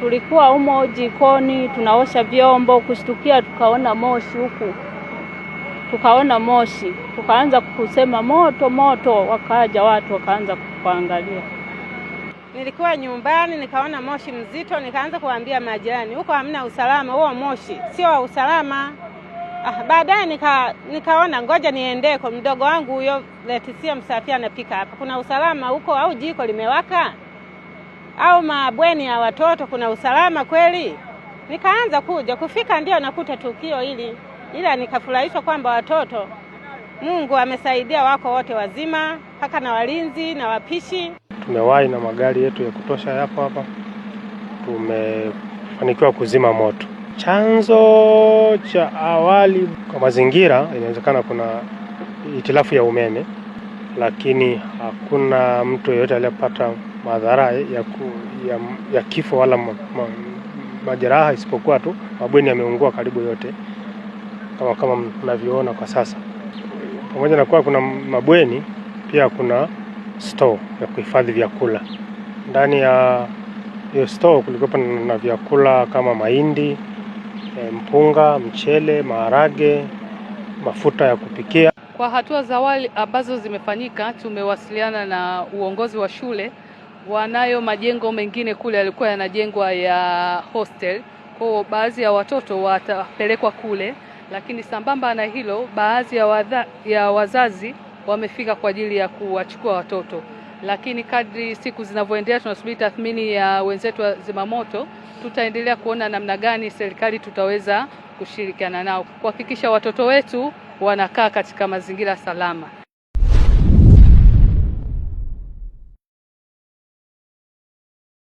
Tulikuwa humo jikoni tunaosha vyombo, kushtukia tukaona moshi huku. Tukaona moshi, tukaanza kusema moto moto, wakaja watu wakaanza kuangalia. Nilikuwa nyumbani nikaona moshi mzito, nikaanza kuambia majirani, huko hamna usalama, huo moshi sio wa usalama. Baadaye nikaona ngoja niende kwa mdogo wangu huyo Leticia Msafia anapika hapa. Kuna usalama huko au jiko limewaka? Au mabweni ya watoto kuna usalama kweli? Nikaanza kufika ndio nakuta tukio hili. Ila nikafurahishwa kwamba watoto Mungu amesaidia, wako wote wazima, mpaka na walinzi na wapishi. Tumewahi na magari yetu ya kutosha yapo hapa. Tumefanikiwa kuzima moto. Chanzo cha awali kwa mazingira inawezekana kuna hitilafu ya umeme, lakini hakuna mtu yeyote aliyepata madhara ya kifo wala majeraha, isipokuwa tu mabweni yameungua karibu yote kama mnavyoona kwa sasa. Pamoja na kuwa kuna mabweni, pia kuna store ya kuhifadhi vyakula. Ndani ya hiyo store kulikuwa na vyakula kama mahindi, mpunga, mchele, maharage, mafuta ya kupikia. Kwa hatua za awali ambazo zimefanyika, tumewasiliana na uongozi wa shule. Wanayo majengo mengine kule yalikuwa yanajengwa ya hostel, kwa baadhi ya watoto watapelekwa kule, lakini sambamba na hilo baadhi ya wazazi wamefika kwa ajili ya kuwachukua watoto. Lakini kadri siku zinavyoendelea, tunasubiri tathmini ya wenzetu wa zimamoto, tutaendelea kuona namna gani serikali tutaweza kushirikiana nao kuhakikisha watoto wetu wanakaa katika mazingira salama.